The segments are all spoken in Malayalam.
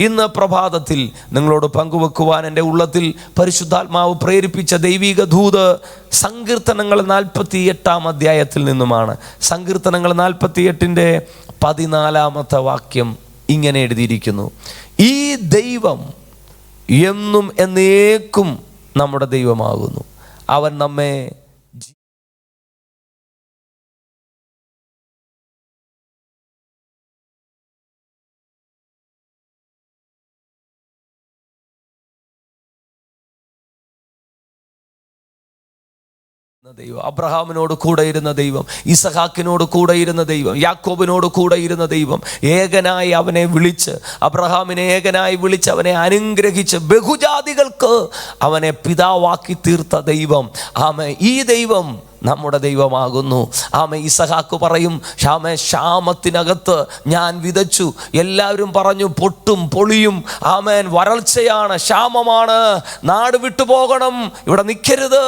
ഇന്ന് പ്രഭാതത്തിൽ നിങ്ങളോട് പങ്കുവെക്കുവാൻ എൻ്റെ ഉള്ളത്തിൽ പരിശുദ്ധാത്മാവ് പ്രേരിപ്പിച്ച ദൈവിക ദൂത് സങ്കീർത്തനങ്ങൾ 48 അധ്യായത്തിൽ നിന്നുമാണ്. സങ്കീർത്തനങ്ങൾ 48-14 വാക്യം ഇങ്ങനെ എഴുതിയിരിക്കുന്നു: ഈ ദൈവം എന്നും എന്നേക്കും നമ്മുടെ ദൈവമാകുന്നു. അവൻ നമ്മെ ദൈവം, അബ്രഹാമിനോട് കൂടെ ഇരുന്ന ദൈവം, ഇസഹാക്കിനോട് കൂടെ ഇരുന്ന ദൈവം, യാക്കോബിനോട് കൂടെ ഇരുന്ന ദൈവം, ഏകനായി അവനെ വിളിച്ച്, അബ്രഹാമിനെ ഏകനായി വിളിച്ച് അവനെ അനുഗ്രഹിച്ച് ബഹുജാതികൾക്ക് അവനെ പിതാവാക്കി തീർത്ത ദൈവം. ആമേൻ. ഈ ദൈവം നമ്മുടെ ദൈവമാകുന്നു. ആമേൻ. ഇസഹാക്ക് പറയും, ക്ഷാമത്തിനകത്ത് ഞാൻ വിതച്ചു. എല്ലാവരും പറഞ്ഞു പൊട്ടും പൊളിയും, ആമേൻ, വരൾച്ചയാണ്, ക്ഷാമമാണ്, നാട് വിട്ടുപോകണം, ഇവിടെ നിൽക്കരുത്,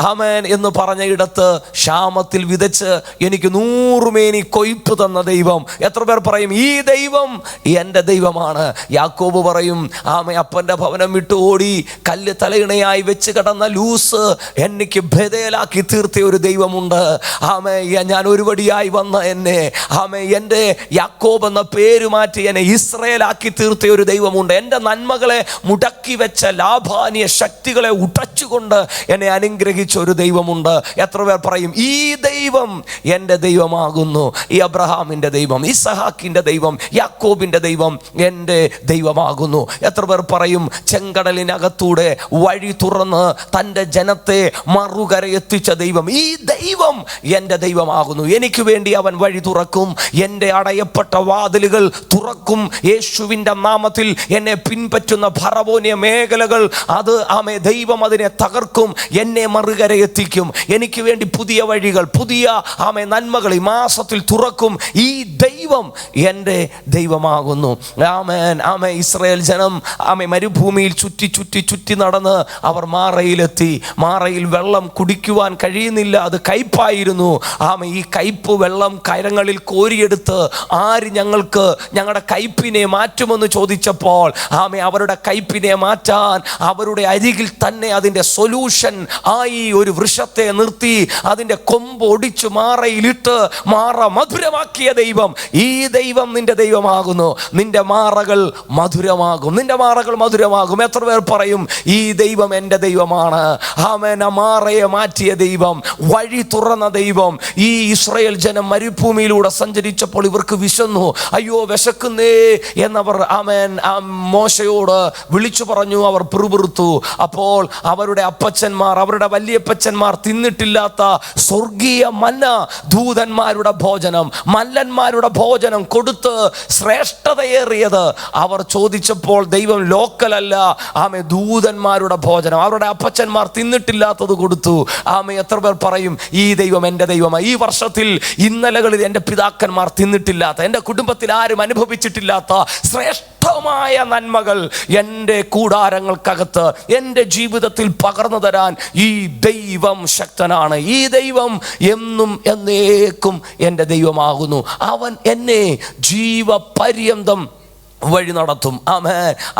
ആമേൻ എന്ന് പറഞ്ഞ ഇടത്ത് ക്ഷാമത്തിൽ വിതച്ച് എനിക്ക് 100 മേനി കൊയ്പ്പ് തന്ന ദൈവം. എത്ര പേർ പറയും ഈ ദൈവം എൻ്റെ ദൈവമാണ്? യാക്കോബ് പറയും, ആമേൻ, അപ്പൻ്റെ ഭവനം വിട്ട് ഓടി കല്ല് തലയിണയായി വെച്ച് കിടന്ന ലൂസ് എനിക്ക് ബേഥേലാക്കി തീർത്ത ഒരു ദൈവമുണ്ട്. ആമേ, ഞാൻ ഒരു വടിയായി വന്ന എന്നെ, ആമേ, എൻ്റെ യാക്കോബ് എന്ന പേര് മാറ്റി എന്നെ ഇസ്രായേലാക്കി തീർത്ത ഒരു ദൈവമുണ്ട്. എൻ്റെ നന്മകളെ മുടക്കി വെച്ച ലാഭാനിയ ശക്തികളെ ഉടച്ചുകൊണ്ട് എന്നെ അനുഗ്രഹിച്ച ഒരു ദൈവമുണ്ട്. എത്ര പേർ പറയും ഈ ദൈവം എൻ്റെ ദൈവമാകുന്നു? ഈ അബ്രഹാമിൻ്റെ ദൈവം, ഇസഹാക്കിൻ്റെ ദൈവം, യാക്കോബിൻ്റെ ദൈവം എൻ്റെ ദൈവമാകുന്നു. എത്ര പേർ പറയും ചെങ്കടലിനകത്തൂടെ വഴി തുറന്ന് തൻ്റെ ജനത്തെ മറുകരയെത്തിച്ച ദൈവം, ഈ ദൈവം എൻ്റെ ദൈവമാകുന്നു. എനിക്ക് വേണ്ടി അവൻ വഴി തുറക്കും, എൻ്റെ അടയപ്പെട്ട വാതിലുകൾ തുറക്കും. യേശുവിൻ്റെ നാമത്തിൽ എന്നെ പിൻപറ്റുന്ന ഫറവോനിയ മേഖലകൾ അത് ആമേ ദൈവം അതിനെ തകർക്കും, എന്നെ മറുകരയെത്തിക്കും. എനിക്ക് വേണ്ടി പുതിയ വഴികൾ, പുതിയ ആമേ നന്മകൾ ഈ മാസത്തിൽ തുറക്കും. ഈ ദൈവം എൻ്റെ ദൈവമാകുന്നു. ആമേൻ. ആമേ. ഇസ്രായേൽ ജനം ആമേ മരുഭൂമിയിൽ ചുറ്റി ചുറ്റി ചുറ്റി നടന്ന് അവർ മാറയിലെത്തി. മാറയിൽ വെള്ളം കുടിക്കുവാൻ കഴിയുന്നില്ല, അത് കയ്പായിരുന്നു. ആമേ, ഈ കയ്പ് വെള്ളം കരങ്ങളിൽ കോരിയെടുത്ത് ആര് ഞങ്ങൾക്ക് ഞങ്ങളുടെ കയ്പിനെ മാറ്റുമെന്ന് ചോദിച്ചപ്പോൾ ആമേ അവരുടെ കയ്പിനെ മാറ്റാൻ അവരുടെ അരികിൽ തന്നെ അതിൻ്റെ സൊല്യൂഷൻ ആയി ഒരു വൃക്ഷത്തെ നിർത്തി അതിൻ്റെ കൊമ്പ് ഒടിച്ചു മാറയിലിട്ട് മാറ മധുരമാക്കിയ ദൈവം. ഈ ദൈവം നിന്റെ ദൈവമാകുന്നു. നിന്റെ മാറകൾ മധുരമാകും, നിന്റെ മാറകൾ മധുരമാകും. എത്ര പേർ പറയും ഈ ദൈവം എൻ്റെ ദൈവമാണ്? ആമേൻ. ആ മാറയെ മാറ്റിയ ദൈവം, വഴി തുറന്ന ദൈവം. ഈ ഇസ്രായേൽ ജനം മരുഭൂമിയിലൂടെ സഞ്ചരിച്ചപ്പോൾ ഇവർക്ക് വിശന്നു. അയ്യോ വിശക്കുന്നേ എന്നവർ ആമേൻ മോശയോട് വിളിച്ചു പറഞ്ഞു. അവർ പിറുപിറുത്തു. അപ്പോൾ അവരുടെ അപ്പച്ചന്മാർ, അവരുടെ വല്യപ്പച്ചന്മാർ തിന്നിട്ടില്ലാത്ത സ്വർഗീയ മന്ന, ദൂതന്മാരുടെ ഭോജനം, മല്ലന്മാരുടെ ഭോജനം കൊടുത്ത് ശ്രേഷ്ഠതയേറിയത് അവർ ചോദിച്ചപ്പോൾ ദൈവം ലോക്കലല്ല, ആമേ ദൂതന്മാരുടെ ഭോജനം, അവരുടെ അപ്പച്ചന്മാർ തിന്നിട്ടില്ലാത്തത് കൊടുത്തു. ആമേ. എത്ര പേർ പറയും ഈ ദൈവം എൻ്റെ ദൈവമാണ്? ഈ വർഷത്തിൽ ഇന്നലകളിൽ എൻ്റെ പിതാക്കന്മാർ തിന്നിട്ടില്ലാത്ത, എൻ്റെ കുടുംബത്തിൽ ആരും അനുഭവിച്ചിട്ടില്ലാത്ത ശ്രേഷ്ഠമായ നന്മകൾ എൻ്റെ കൂടാരങ്ങൾക്കകത്ത് എൻ്റെ ജീവിതത്തിൽ പകർന്നു തരാൻ ഈ ദൈവം ശക്തനാണ്. ഈ ദൈവം എന്നും എന്നേക്കും എൻ്റെ ദൈവമാകുന്നു. അവൻ എന്നെ ജീവപര്യന്തം വഴി നടത്തും. ആമേ.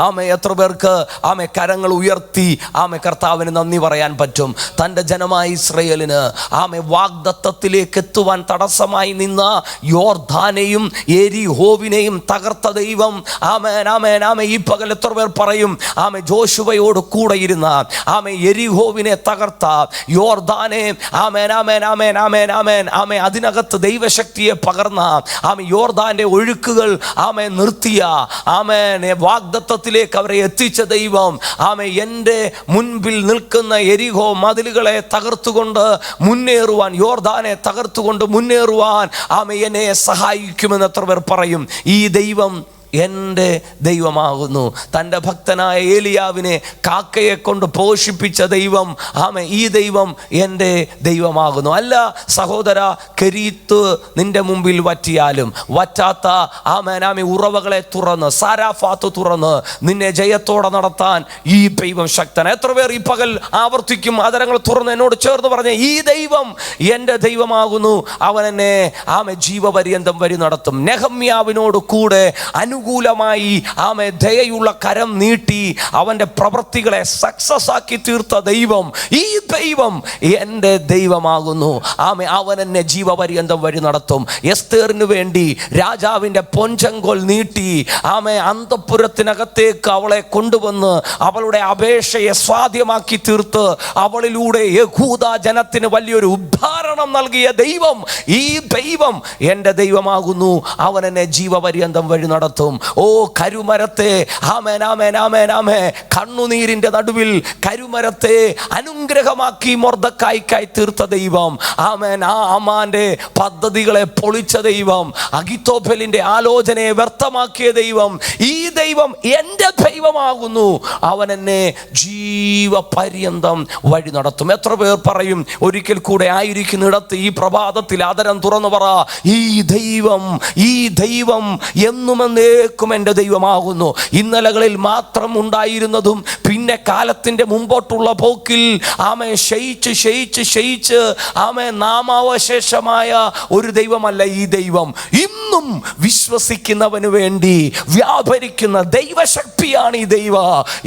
ആമേ. എത്ര പേർക്ക് ആമേ കരങ്ങൾ ഉയർത്തി ആമേ കർത്താവിന് നന്ദി പറയാൻ പറ്റും? തൻ്റെ ജനമായ ഇസ്രായേലിന് ആമേ വാഗ്ദത്തത്തിലേക്ക് എത്തുവാൻ തടസ്സമായി നിന്ന യോർദാനെയും എരിഹോവിനെയും തകർത്ത ദൈവം. ആമേൻ. ആമേൻ. ആമേ. ഈ പകൽ എത്ര പേർ പറയും ആമേ ജോശുവയോട് കൂടെ ഇരുന്ന ആമേ എരിഹോവിനെ തകർത്ത യോർദാനെ, ആമേൻ ആമേൻ ആമേൻ ആമേൻ ആമേൻ ആമേ അതിനകത്ത് ദൈവശക്തിയെ പകർന്ന ആമേ യോർദാന്റെ ഒഴുക്കുകൾ ആമേ നിർത്തിയ ആമേൻ വാഗ്ദത്തത്തിലേക്ക് അവരെ എത്തിച്ച ദൈവം. ആമേ എൻ്റെ മുൻപിൽ നിൽക്കുന്ന എരിഹോ മതിലുകളെ തകർത്തുകൊണ്ട് മുന്നേറുവാൻ, യോർദാനെ തകർത്തുകൊണ്ട് മുന്നേറുവാൻ ആമേ എന്നെ സഹായിക്കുമെന്ന് എത്ര പേർ പറയും? ഈ ദൈവം എൻ്റെ ദൈവമാകുന്നു. തൻ്റെ ഭക്തനായ ഏലിയാവിനെ കാക്കയെ കൊണ്ട് പോഷിപ്പിച്ച ദൈവം. ആമേ ഈ ദൈവം എൻ്റെ ദൈവമാകുന്നു. അല്ല സഹോദര, കെരീത്ത് നിന്റെ മുമ്പിൽ വറ്റിയാലും വറ്റാത്ത ആമേ ഉറവകളെ തുറന്ന്, സാരാഫാത്ത് തുറന്ന് നിന്നെ ജയത്തോടെ നടത്താൻ ഈ ദൈവം ശക്തൻ. എത്ര പേർ ഈ പകൽ ആവർത്തിക്കും, ആദരങ്ങൾ തുറന്ന് എന്നോട് ചേർന്ന് പറഞ്ഞ ഈ ദൈവം എൻ്റെ ദൈവമാകുന്നു, അവൻ എന്നെ ആമേ ജീവപര്യന്തം വഴി നടത്തും. നെഹമ്യാവിനോട് കൂടെ അനുകൂലമായി ദയയുള്ള കരം നീട്ടി അവൻ്റെ പ്രവൃത്തികളെ സക്സസ് ആക്കി തീർത്ത ദൈവം, ഈ ദൈവം എൻ്റെ ദൈവമാകുന്നു. അവൻ എന്നെ ജീവപര്യന്തം വഴി നടത്തും. എസ്തേറിന് വേണ്ടി രാജാവിൻ്റെ പൊൻചെങ്കോൽ നീട്ടി അന്തഃപുരത്തിനകത്തേക്ക് അവളെ കൊണ്ടുവന്ന് അവളുടെ അപേക്ഷയെ സ്വാധ്യമാക്കി തീർത്ത് അവളിലൂടെ യഹൂദ ജനത്തിന് വലിയൊരു ഉദ്ധാരണം നൽകിയ ദൈവം, ഈ ദൈവം എൻ്റെ ദൈവമാകുന്നു. അവൻ എന്നെ ജീവപര്യന്തം വഴി നടത്തും. ഓ കരുമരത്തെ കണ്ണുനീരിൻ്റെ നടുവിൽ കരുമരത്തെ അനുഗ്രഹമാക്കി മൊർദെഖായിക്കായി തീർത്ത ദൈവം, ആമാന്റെ പദ്ധതികളെ പൊളിച്ച ദൈവം, അഗിത്തോഫെലിന്റെ ആലോചനയെ വ്യർത്ഥമാക്കിയ ദൈവം, ഈ ദൈവം എൻ്റെ ദൈവമാകുന്നു. അവൻ എന്നെ ജീവപര്യന്തം വഴി നടത്തും. എത്ര പേർ പറയും ഒരിക്കൽ കൂടെ ആയിരിക്കുന്നിടത്ത് ഈ പ്രഭാതത്തിൽ ആദരം തുറന്നു പറ, ഈ ദൈവം എന്നും എന്നേക്കും എൻ്റെ ദൈവമാകുന്നു. ഇന്നലകളിൽ മാത്രം ഉണ്ടായിരുന്നതും പിന്നെ കാലത്തിൻ്റെ മുമ്പോട്ടുള്ള പോക്കിൽ ക്ഷയിച്ച് നാമാവശേഷമായ ഒരു ദൈവമല്ല ഈ ദൈവം. ഇന്നും വിശ്വസിക്കുന്നവന് വേണ്ടി വ്യാപരിക്കുന്ന ദൈവശക്തിയാണ് ഈ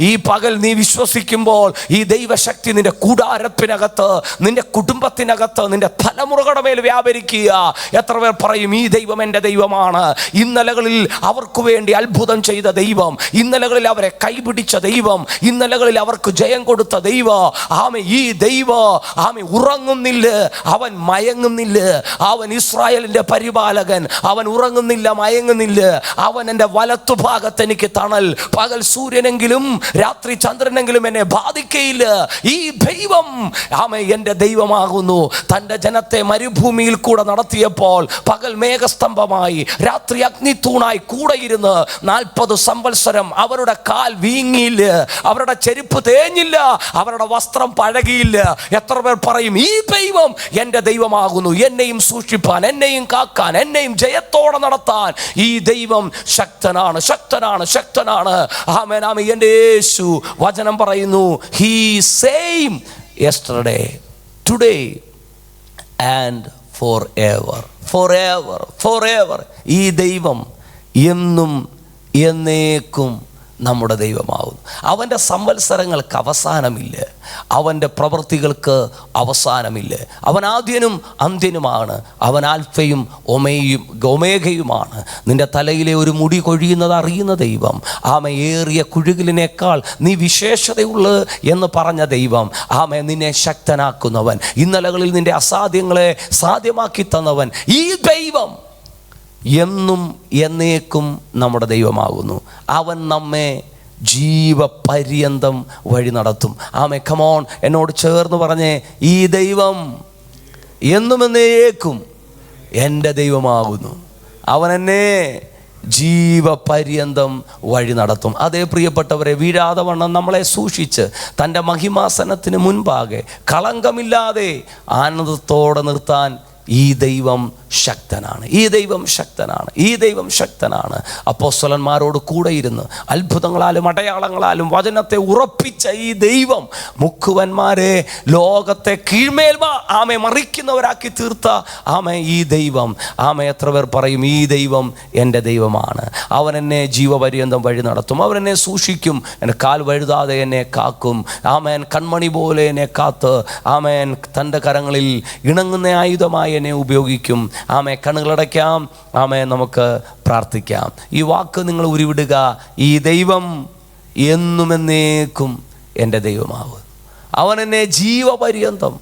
ഈ പകൽ നീ വിശ്വസിക്കുമ്പോൾ ഈ ദൈവശക്തി നിന്റെ കൂടാരത്തിനകത്ത്, നിന്റെ കുടുംബത്തിനകത്ത്, നിന്റെ തലമുറകളുടെ മേൽ വ്യാപരിക്കുക. എത്ര പേർ പറയും ഈ ദൈവം എൻ്റെ ദൈവമാണ്? ഇന്നലകളിൽ അവർക്ക് വേണ്ടി അത്ഭുതം ചെയ്ത ദൈവം, ഇന്നലകളിൽ അവരെ കൈപിടിച്ച ദൈവം, ഇന്നലകളിൽ അവർക്ക് ജയം കൊടുത്ത ദൈവം, ഈ ദൈവം ഉറങ്ങുന്നില്ല, അവൻ മയങ്ങുന്നില്ല. അവൻ ഇസ്രായേലിന്റെ പരിപാലകൻ, അവൻ ഉറങ്ങുന്നില്ല, മയങ്ങുന്നില്ല. അവൻ എൻ്റെ വലത്തുഭാഗത്ത് എനിക്ക് തണൽ. പകൽ സൂര്യനെങ്കിലും രാത്രി ചന്ദ്രനെങ്കിലും എന്നെ ബാധിക്കയില്ല. ഈ ദൈവം എൻ്റെ ദൈവമാകുന്നു. തൻ്റെ ജനത്തെ മരുഭൂമിയിൽ കൂടെ നടത്തിയപ്പോൾ പകൽ മേഘസ്തംഭമായി രാത്രി അഗ്നിത്തൂണായി കൂടെ ഇരുന്ന് 40 സംവത്സരം അവരുടെ കാൽ വീങ്ങിയില്ല, അവരുടെ ചെരുപ്പ് തേഞ്ഞില്ല, അവരുടെ വസ്ത്രം പഴകിയില്ല. എത്ര പേർ പറയും ഈ ദൈവം എൻ്റെ ദൈവമാകുന്നു? എന്നെയും സൂക്ഷിപ്പാൻ, എന്നെയും കാക്കാൻ, എന്നെയും ജയത്തോടെ നടത്താൻ ഈ ദൈവം ശക്തനാണ്, ശക്തനാണ്, ശക്തനാണ്. ആമേൻ, ആമേൻ. എൻ്റെ യേശു വചനം പറയുന്നു, he same yesterday, today and for ever. For ever. ഈ ദൈവം എന്നും എന്നേക്കും നമ്മുടെ ദൈവമാകുന്നു. അവൻ്റെ സംവത്സരങ്ങൾക്ക് അവസാനമില്ല, അവൻ്റെ പ്രവൃത്തികൾക്ക് അവസാനമില്ല. അവൻ ആദ്യനും അന്ത്യനുമാണ്, അവൻ ആൽഫയും ഒമേഗയുമാണ്. നിന്റെ തലയിലെ ഒരു മുടി കൊഴിയുന്നത് അറിയുന്ന ദൈവം, ഏറിയ കുഴുകിലിനേക്കാൾ നീ വിശേഷതയുള്ളു എന്ന് പറഞ്ഞ ദൈവം, നിന്നെ ശക്തനാക്കുന്നവൻ, ഇന്നലകളിൽ നിന്റെ അസാധ്യങ്ങളെ സാധ്യമാക്കി തന്നവൻ, ഈ ദൈവം എന്നും എന്നേക്കും നമ്മുടെ ദൈവമാകുന്നു. അവൻ നമ്മെ ജീവപര്യന്തം വഴി നടത്തും. കമോൺ, എന്നോട് ചേർന്ന് പറഞ്ഞേ, ഈ ദൈവം എന്നും എന്നേക്കും എൻ്റെ ദൈവമാകുന്നു. അവൻ എന്നെ ജീവപര്യന്തം വഴി നടത്തും. അതേ പ്രിയപ്പെട്ടവരെ, വീഴാതെ വണ്ണം നമ്മളെ സൂക്ഷിച്ച് തൻ്റെ മഹിമാസനത്തിന് മുൻപാകെ കളങ്കമില്ലാതെ ആനന്ദത്തോടെ നിർത്താൻ ഈ ദൈവം ശക്തനാണ്. ഈ ദൈവം ശക്തനാണ്. ഈ ദൈവം ശക്തനാണ്. അപ്പോസ്തലന്മാരോട് കൂടെ ഇരുന്ന് അത്ഭുതങ്ങളാലും അടയാളങ്ങളാലും വചനത്തെ ഉറപ്പിച്ച ഈ ദൈവം മുക്കുവന്മാരെ ലോകത്തെ കീഴ്മേൽ മറിക്കുന്നവരാക്കി തീർത്ത ഈ ദൈവം, എത്ര പേർ പറയും ഈ ദൈവം എൻ്റെ ദൈവമാണ്? അവൻ എന്നെ ജീവപര്യന്തം വഴി നടത്തും, അവൻ എന്നെ സൂക്ഷിക്കും, എൻ്റെ കാൽ വഴുതാതെ എന്നെ കാക്കും. കൺമണി പോലെ എന്നെ കാത്ത് തൻ്റെ കരങ്ങളിൽ ഇണങ്ങുന്ന ആയുധമായി എന്നെ ഉപയോഗിക്കും. കണ്ണുകളടയ്ക്കാം. നമുക്ക് പ്രാർത്ഥിക്കാം. ഈ വാക്ക് നിങ്ങൾ ഉരുവിടുക, ഈ ദൈവം എന്നുമെന്നേക്കും എൻ്റെ ദൈവമാവും. അവൻ എന്നെ ജീവപര്യന്തം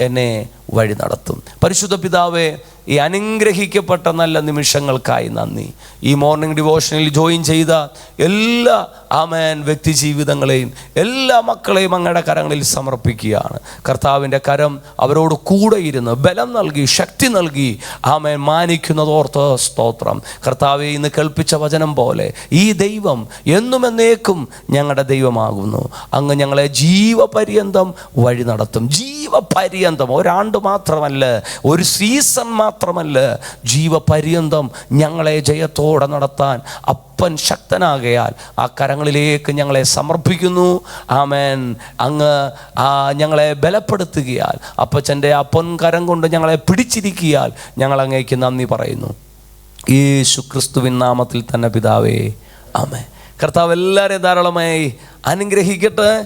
എന്നെ വഴി നടത്തും. പരിശുദ്ധ പിതാവേ, ഈ അനുഗ്രഹിക്കപ്പെട്ട നല്ല നിമിഷങ്ങൾക്കായി നന്ദി. ഈ മോർണിംഗ് ഡിവോഷനിൽ ജോയിൻ ചെയ്ത എല്ലാ വ്യക്തി ജീവിതങ്ങളെയും എല്ലാ മക്കളെയും അങ്ങയുടെ കരങ്ങളിൽ സമർപ്പിക്കുകയാണ്. കർത്താവിൻ്റെ കരം അവരോട് കൂടെ ഇരുന്ന് ബലം നൽകി, ശക്തി നൽകി മാനിക്കുന്നതോർത്ത് സ്തോത്രം. കർത്താവെ, ഇന്ന് കേൾപ്പിച്ച വചനം പോലെ ഈ ദൈവം എന്നും എന്നേക്കും ഞങ്ങളുടെ ദൈവമാകുന്നു. അങ്ങ് ഞങ്ങളെ ജീവപര്യന്തം വഴി നടത്തും. ജീവപര്യന്തം, ഒരാണ്ട് മാത്രമല്ല, ഒരു സീസൺ മാത്രമല്ല, ജീവപര്യന്തം ഞങ്ങളെ ജയത്തോടെ നടത്താൻ അപ്പൻ ശക്തനാകയാൽ ആ കരങ്ങളിലേക്ക് ഞങ്ങളെ സമർപ്പിക്കുന്നു. ആമേൻ. അങ്ങ് ഞങ്ങളെ ബലപ്പെടുത്തുകയാൽ, അപ്പച്ചൻ്റെ ആ പൊൻകരം കൊണ്ട് ഞങ്ങളെ പിടിച്ചിരിക്കിയാൽ ഞങ്ങൾ അങ്ങേക്ക് നന്ദി പറയുന്നു. യേശു ക്രിസ്തുവിൻ നാമത്തിൽ തന്നെ പിതാവേ, ആമേൻ. കർത്താവ് എല്ലാവരെയും ധാരാളമായി അനുഗ്രഹിക്കട്ടെ.